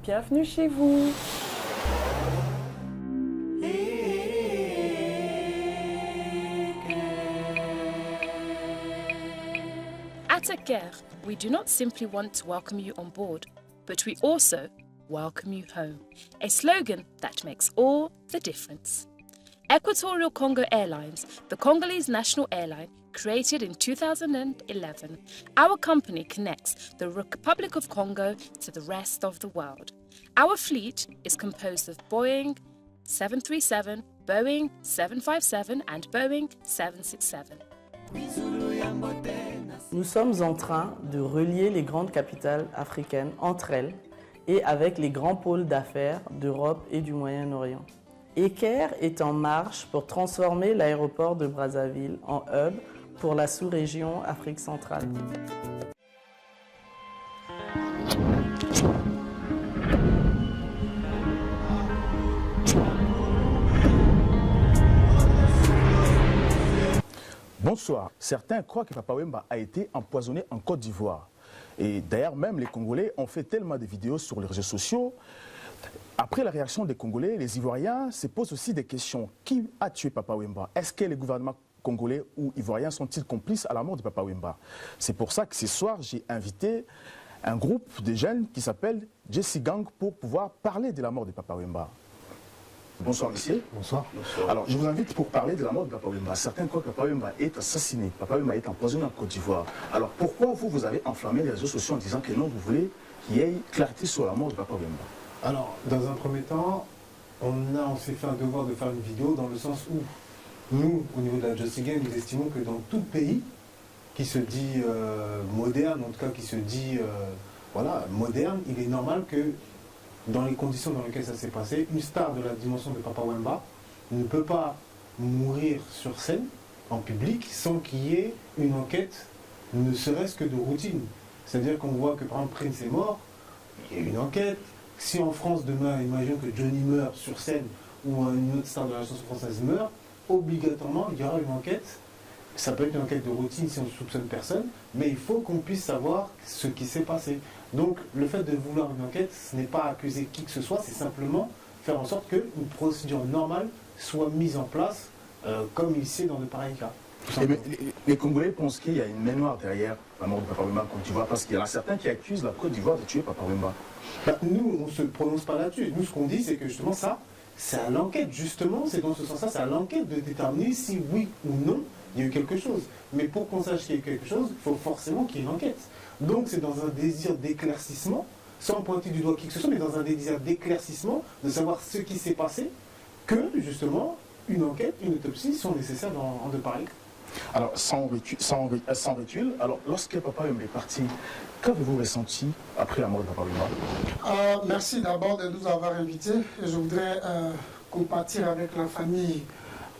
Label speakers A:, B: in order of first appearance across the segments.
A: Bienvenue chez vous.
B: At Aker, we do not simply want to welcome you on board, but we also welcome you home, a slogan that makes all the difference. Equatorial Congo Airlines, the Congolese national airline created in 2011, our company connects the Republic of Congo to the rest of the world. Our fleet is composed of Boeing 737, Boeing 757 and Boeing 767.
A: Nous sommes en train de relier les grandes capitales africaines entre elles et avec les grands pôles d'affaires d'Europe et du Moyen-Orient. Aker est en marche pour transformer l'aéroport de Brazzaville en hub pour la sous-région Afrique centrale.
C: Bonsoir. Certains croient que Papa Wemba a été empoisonné en Côte d'Ivoire. Et d'ailleurs, même les Congolais ont fait tellement de vidéos sur les réseaux sociaux. Après la réaction des Congolais, les Ivoiriens se posent aussi des questions. Qui a tué Papa Wemba? Est-ce que les gouvernements congolais ou ivoiriens sont-ils complices à la mort de Papa Wemba? C'est pour ça que ce soir, j'ai invité un groupe de jeunes qui s'appelle Jesse Gang pour pouvoir parler de la mort de Papa Wemba. Bonsoir, monsieur.
D: Bonsoir.
C: Alors, je vous invite pour parler de la mort de Papa Wemba. Certains croient que Papa Wemba est assassiné. Papa Wemba est empoisonné en Côte d'Ivoire. Alors, pourquoi vous avez enflammé les réseaux sociaux en disant que non, vous voulez qu'il y ait clarté sur la mort de Papa Wemba?
D: Alors, dans un premier temps, on s'est fait un devoir de faire une vidéo dans le sens où nous, au niveau de la Just Gang, nous estimons que dans tout pays qui se dit moderne, en tout cas qui se dit moderne, il est normal que dans les conditions dans lesquelles ça s'est passé, une star de la dimension de Papa Wemba ne peut pas mourir sur scène, en public, sans qu'il y ait une enquête, ne serait-ce que de routine. C'est-à-dire qu'on voit que par exemple Prince est mort, il y a une enquête. Si en France demain, imaginons que Johnny meurt sur scène ou une autre star de la chanson française meurt, obligatoirement il y aura une enquête. Ça peut être une enquête de routine si on ne soupçonne personne, mais il faut qu'on puisse savoir ce qui s'est passé. Donc le fait de vouloir une enquête, ce n'est pas accuser qui que ce soit, c'est simplement faire en sorte qu'une procédure normale soit mise en place comme il sait dans de pareils cas.
C: Les Congolais pensent qu'il y a une main noire derrière la mort de Papa Wemba en Côte d'Ivoire parce qu'il y en a certains qui accusent la Côte d'Ivoire de tuer Papa Wemba.
D: Nous, on ne se prononce pas là-dessus. Nous, ce qu'on dit, c'est que justement ça, c'est à l'enquête. Justement, c'est dans ce sens-là, c'est à l'enquête de déterminer si oui ou non il y a eu quelque chose. Mais pour qu'on sache qu'il y a eu quelque chose, il faut forcément qu'il y ait une enquête. Donc c'est dans un désir d'éclaircissement, sans pointer du doigt qui que ce soit, mais dans un désir d'éclaircissement, de savoir ce qui s'est passé, que justement une enquête, une autopsie sont nécessaires dans de pareils cas.
C: Alors, sans recul, alors lorsque Papa Wemba est parti, qu'avez-vous ressenti après la mort de Papa Wemba?
E: Merci d'abord de nous avoir invités. Je voudrais compatir avec la famille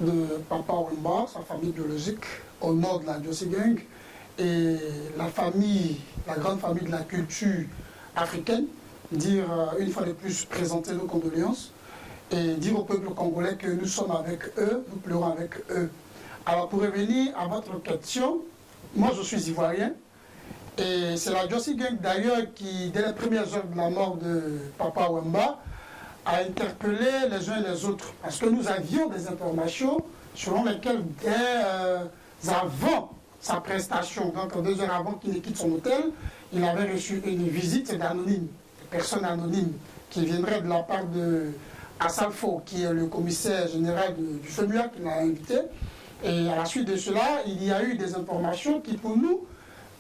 E: de Papa Wemba, sa famille biologique, au nord de la Just Gang, et la famille, la grande famille de la culture africaine, dire une fois de plus présenter nos condoléances et dire au peuple congolais que nous sommes avec eux, nous pleurons avec eux. Alors pour revenir à votre question, moi je suis ivoirien et c'est la Just Gang d'ailleurs qui, dès les premières heures de la mort de Papa Wemba, a interpellé les uns et les autres parce que nous avions des informations selon lesquelles dès avant sa prestation, donc 2 heures avant qu'il ne quitte son hôtel, il avait reçu une visite d'anonymes, de personnes anonymes qui viendraient de la part de Assalfo, qui est le commissaire général du FEMUA qui l'a invité. Et à la suite de cela, il y a eu des informations qui, pour nous,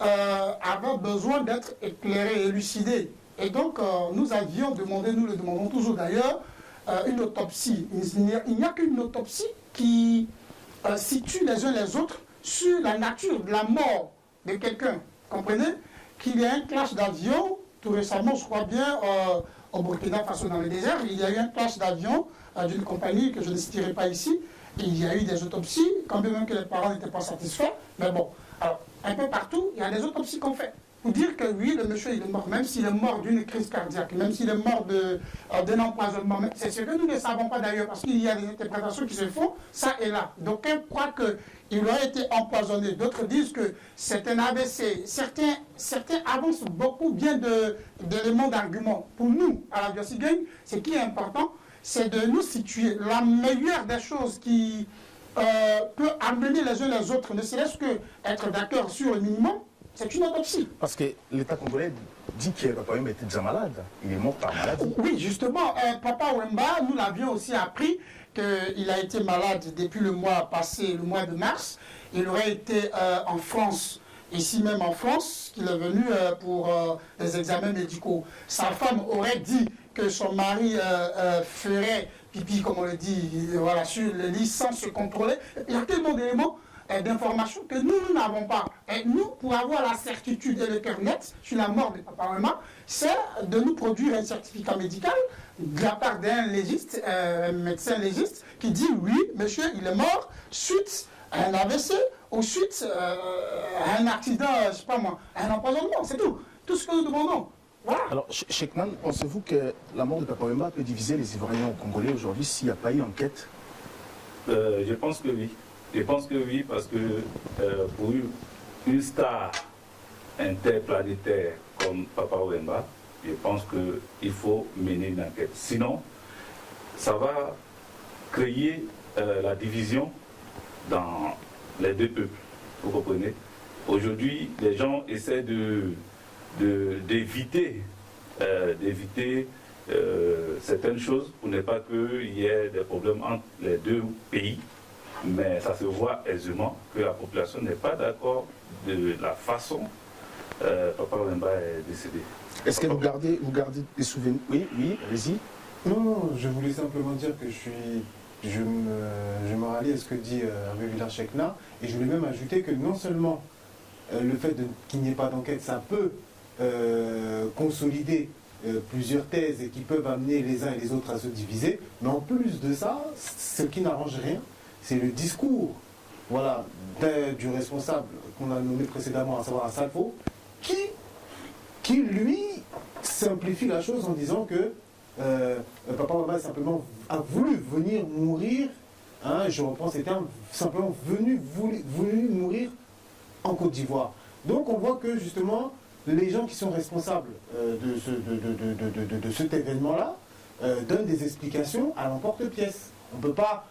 E: avaient besoin d'être éclairées, élucidées. Et donc, nous avions demandé, nous le demandons toujours d'ailleurs, une autopsie. Il n'y a qu'une autopsie qui situe les uns les autres sur la nature de la mort de quelqu'un. Comprenez? Qu'il y a un clash d'avion, tout récemment, je crois bien, au Burkina Faso dans le désert, il y a eu un clash d'avion d'une compagnie que je ne citerai pas ici. Il y a eu des autopsies, quand même que les parents n'étaient pas satisfaits. Mais bon, alors, un peu partout, il y a des autopsies qu'on fait. pour dire que oui, le monsieur il est mort, même s'il est mort d'une crise cardiaque, même s'il est mort d'un empoisonnement. C'est ce que nous ne savons pas d'ailleurs, parce qu'il y a des interprétations qui se font, ça et là. D'aucuns croient qu'il aurait été empoisonné, d'autres disent que c'est un AVC. Certains avancent beaucoup bien d'éléments d'argument. Pour nous, à la Diocèse Gang, ce qui est important, c'est de nous situer. La meilleure des choses qui peut amener les uns les autres, ne serait-ce qu'être d'accord sur le minimum, c'est une autopsie.
C: Parce que l'État congolais dit que Papa Wemba était déjà malade. Il est mort par maladie.
E: Oui, justement, Papa Wemba, nous l'avions aussi appris qu'il a été malade depuis le mois passé, le mois de mars. Il aurait été en France, ici même en France, qu'il est venu pour des examens médicaux. Sa femme aurait dit que son mari ferait pipi, comme on le dit, voilà, sur le lit sans se contrôler. Il y a tellement d'éléments d'informations que nous n'avons pas. Et nous, pour avoir la certitude et le cœur net sur la mort de Papa Wemba, c'est de nous produire un certificat médical de la part d'un légiste, médecin légiste, qui dit oui, monsieur, il est mort suite à un AVC ou suite à un accident, je ne sais pas moi, à un empoisonnement, c'est tout. Tout ce que nous demandons. Voilà.
C: Alors, Cheknan, pensez-vous que la mort de Papa Wemba peut diviser les Ivoiriens congolais aujourd'hui s'il n'y a pas eu enquête?
F: Je pense que oui. Je pense que oui, parce que pour une star interplanétaire comme Papa Wemba, je pense qu'il faut mener une enquête. Sinon, ça va créer la division dans les deux peuples. Vous comprenez? Aujourd'hui, les gens essaient d'éviter certaines choses pour ne pas qu'il y ait des problèmes entre les deux pays. Mais ça se voit aisément que la population n'est pas d'accord de la façon Papa Wemba est décédé.
C: Est-ce que vous gardez des souvenirs? Oui, allez-y.
D: Non, je voulais simplement dire que je me rallie à ce que dit Hervé Villard-Chekna, et je voulais même ajouter que non seulement le fait qu'il n'y ait pas d'enquête, ça peut consolider plusieurs thèses et qui peuvent amener les uns et les autres à se diviser, mais en plus de ça, ce qui n'arrange rien, c'est le discours, voilà, du responsable qu'on a nommé précédemment, à savoir Assalfo, qui lui simplifie la chose en disant que Papa Wemba simplement a voulu venir mourir, hein, je reprends ces termes, simplement voulu mourir en Côte d'Ivoire. Donc on voit que justement les gens qui sont responsables de cet événement-là donnent des explications à l'emporte-pièce. On ne peut pas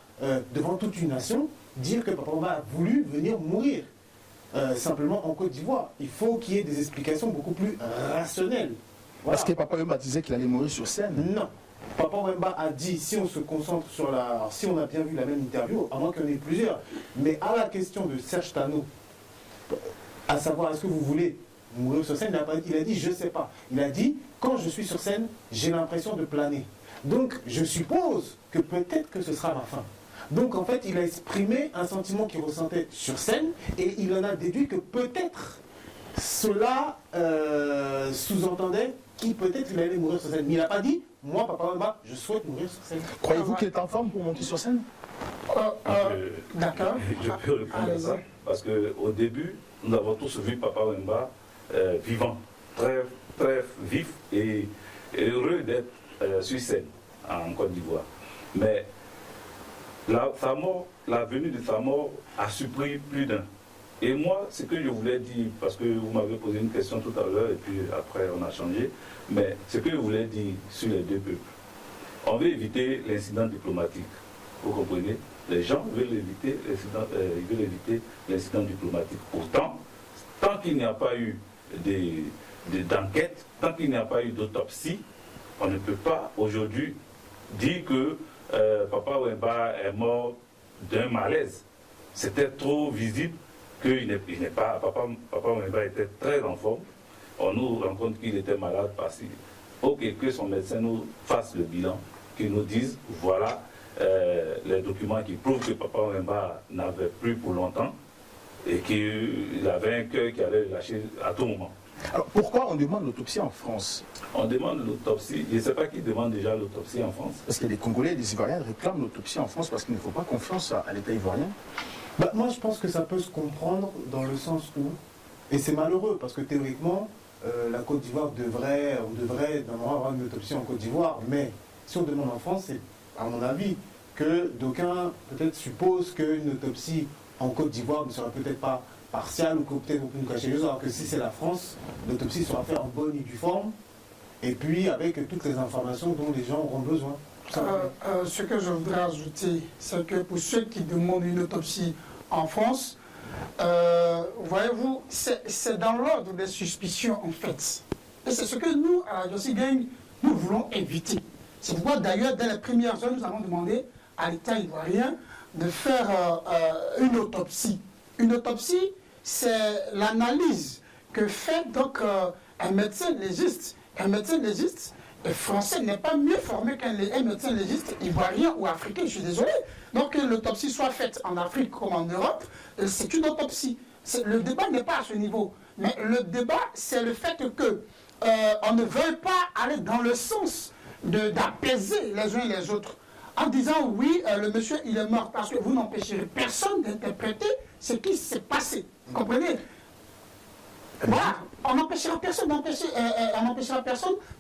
D: devant toute une nation, dire que Papa Wemba a voulu venir mourir simplement en Côte d'Ivoire. Il faut qu'il y ait des explications beaucoup plus rationnelles. Voilà.
C: Parce que Papa Wemba disait qu'il allait mourir sur scène.
D: Non. Papa Wemba a dit, si on se concentre sur la... Si on a bien vu la même interview, à moins qu'il y en ait plusieurs, mais à la question de Serge Tano, à savoir est-ce que vous voulez mourir sur scène, il a dit je ne sais pas. Il a dit, quand je suis sur scène, j'ai l'impression de planer. Donc je suppose que peut-être que ce sera ma fin. Donc en fait, il a exprimé un sentiment qu'il ressentait sur scène et il en a déduit que peut-être cela sous-entendait qu'il peut-être il allait mourir sur scène. Mais il n'a pas dit, moi Papa Wemba, je souhaite mourir sur scène.
C: Croyez-vous qu'il est en forme pour monter sur scène?
E: D'accord.
F: Je peux répondre à ça. Parce qu'au début, nous avons tous vu Papa Wemba vivant, très, très vif et heureux d'être sur scène en Côte d'Ivoire. Mais la venue de sa mort a surpris plus d'un. Et moi, ce que je voulais dire, parce que vous m'avez posé une question tout à l'heure et puis après on a changé, mais ce que je voulais dire sur les deux peuples, on veut éviter l'incident diplomatique. Vous comprenez? Les gens veulent éviter l'incident diplomatique. Pourtant, tant qu'il n'y a pas eu d'enquête, tant qu'il n'y a pas eu d'autopsie, on ne peut pas aujourd'hui dire que Papa Wemba est mort d'un malaise. C'était trop visible qu'il n'est pas. Papa Wemba était très en forme. On nous rend compte qu'il était malade parce que son médecin nous fasse le bilan, qu'il nous dise voilà les documents qui prouvent que Papa Wemba n'avait plus pour longtemps et qu'il avait un cœur qui allait le lâcher à tout moment.
C: Alors pourquoi on demande l'autopsie en France?
F: On demande l'autopsie, je ne sais pas qui demande déjà l'autopsie en France.
C: Parce que les Congolais et les Ivoiriens réclament l'autopsie en France parce qu'il ne faut pas confiance à l'État ivoirien.
D: Moi je pense que ça peut se comprendre dans le sens où, et c'est malheureux parce que théoriquement, la Côte d'Ivoire devrait normalement avoir une autopsie en Côte d'Ivoire, mais si on demande en France, c'est à mon avis que d'aucuns peut-être supposent qu'une autopsie en Côte d'Ivoire ne sera peut-être pas partiale ou que peut-être on peut nous cacher les choses, alors que si c'est la France, l'autopsie sera faite en bonne et due forme, et puis avec toutes les informations dont les gens auront besoin.
E: Ce que je voudrais ajouter, c'est que pour ceux qui demandent une autopsie en France, voyez-vous, c'est dans l'ordre des suspicions en fait. Et c'est ce que nous, à la Jossy Gang, nous voulons éviter. C'est pourquoi d'ailleurs, dès les premières heures, nous avons demandé à l'État ivoirien de faire une autopsie. Une autopsie, c'est l'analyse que fait donc un médecin légiste. Un médecin légiste français n'est pas mieux formé qu'un médecin légiste ivoirien ou africain, je suis désolé. Donc que l'autopsie soit faite en Afrique comme en Europe, c'est une autopsie. Le débat n'est pas à ce niveau. Mais le débat, c'est le fait que on ne veuille pas aller dans le sens d'apaiser les uns les autres. En disant oui, le monsieur il est mort parce que vous n'empêcherez personne d'interpréter ce qui s'est passé. Vous comprenez? Voilà, on n'empêchera personne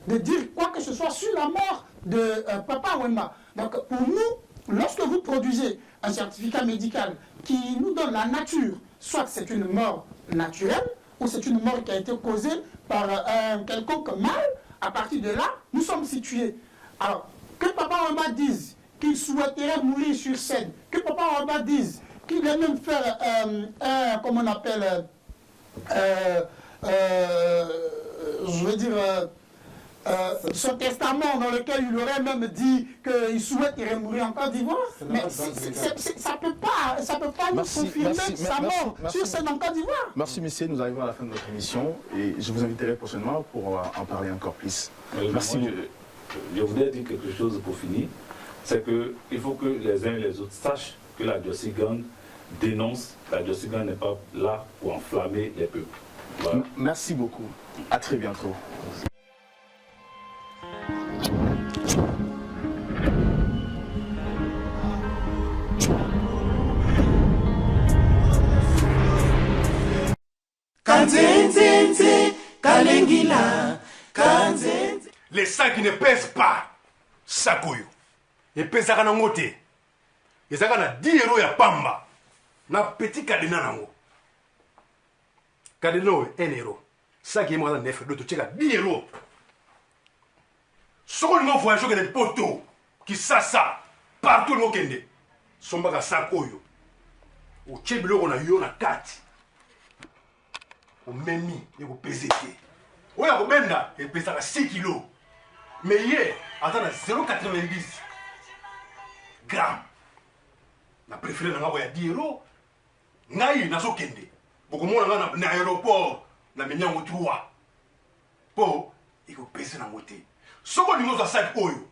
E: de dire quoi que ce soit sur la mort de Papa Wemba. Donc pour nous, lorsque vous produisez un certificat médical qui nous donne la nature, soit c'est une mort naturelle, ou c'est une mort qui a été causée par un quelconque mal, à partir de là, nous sommes situés. Alors, que Papa Wemba dise qu'il souhaiterait mourir sur scène, que Papa Wemba dise qu'il aime même faire comment on appelle, je veux dire, son testament dans lequel il aurait même dit qu'il souhaiterait mourir en Côte d'Ivoire, mais ça peut pas nous confirmer sa mort sur scène en Côte d'Ivoire.
C: Merci messieurs, nous arrivons à la fin de notre émission et je vous inviterai prochainement pour en parler encore plus. Merci beaucoup.
F: Je voudrais dire quelque chose pour finir, c'est qu'il faut que les uns et les autres sachent que la Jossy Gang dénonce, la Jossy Gang n'est pas là pour enflammer les peuples. Voilà.
C: Merci beaucoup, à très bientôt.
G: Les sacs qui ne pèsent pas, sakoyo. Et pèsent à nango te. Et ça a 10 euros ya pamba. Na petit cadenas nango. Cadenas 1 euro. Sac qui est moins 9 euros. Tu as 10 euros. Ce qu'on a voyagé que des poteaux qui ça partout le kende. Somba sakoyo. Au tcheblo on a eu na 4. Au memi et au pesé. Oui, à Benda, il pèse 6 kilos. Mais hier, attends, 0,90 grammes. Je préfère que 10 euros. Je suis kende. Beaucoup de gens dans l'aéroport, na menya ngo 3. Po, il faut peser na moté. Ce qu'on dit dans sac oyo,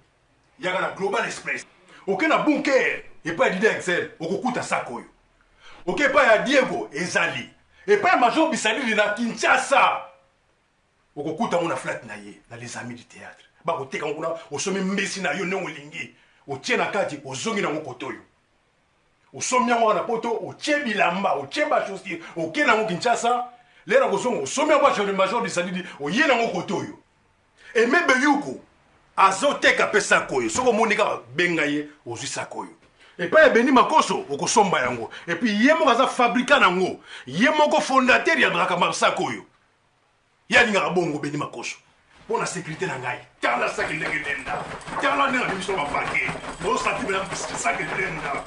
G: il y a la Global Express. OK na bunker, et pas d'idée Excel, au kuta sac oyo. OK pas ya Diego ezali. Et pas Major Bisali na Kinshasa. Au kuta on a flat na ye, na les amis du théâtre. Ba ko teka nguna o somi mbesi na yo non lingi. O tiena kati o zongi na ngokotoyo. O somia ngwana poto o tiebi lamba, o tieba chosti, o kena ngo Kinshasa. Lera ko songo o somia ba joli Major Bisali o yena ngokotoyo. Et mebe yuko azoteka pesa koyo. Soko monika benga ye o zisa koyo. Et pas Beni Makoso o ko somba yango. Et puis yemo kaza fabrika nango. Yemo ko fondateur ya Drakama Sakoyo. Yani nga bongo Beni Makoso. Pour la sécurité na ngai. Tant la sécurité ndenda. Tant la ngai biso ba parquet. Mo sati bela sécurité ndenda.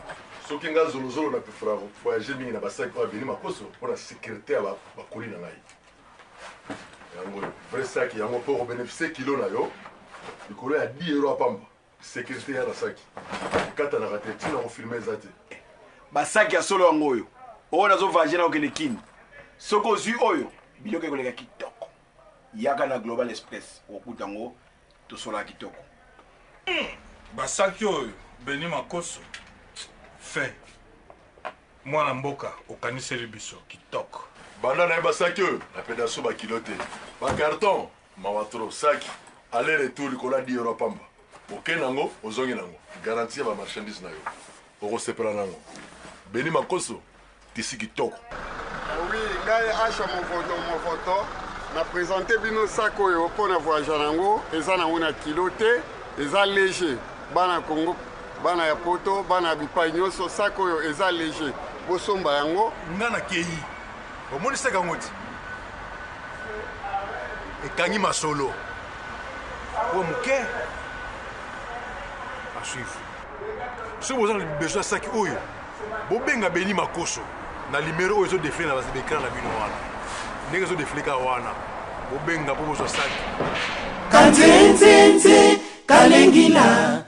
H: Soki nga zolozolo na pefra voyager mingi na basaki kwa Beni Makoso pour la sécurité ba koli na ngai. Yango vrai sac yango pour bénéficier kilo na yo. Likolo ya 10 euros apamba. Sécurité ya la sac. Kata na raté tina on filmer zate.
I: Ba sac ya solo yango oyo. O nazo voyager na okene kin. Soko zu oyo. Biloko koleka kitoko. Yaka na Global Express okutango to sola kitoko.
J: Basaki oyo Beni Makoso fait mwana mboka okaniseli biso kitoko.
H: Banda na basaki oyo na pédaso ba kilote. Ba carton mawatro saki aller retour likola 10 euros pamba. OK nango ozongi nango. Garantie ba marchandise na yo. Oko sepela nango. Beni Makoso tisi kitoko.
K: Oui, ngai acha mon photo. na présenter bino sac oyo mpona voyage nango eza nango na kilo te eza léger bana Congo bana ya poto bana ya bipai nyonso sac oyo eza léger bosomba yango
G: nga na kei omoni sac yango ti ekangi masolo oyo moke a suivre soki boza na besoin ya saki oyo bobenga Beni Makoso na numéro oyo ezodefile na baekran na bino wana ndenge ezodefile kaka wana bobenga mpo bozwa saki
L: kanzenzenze kalengila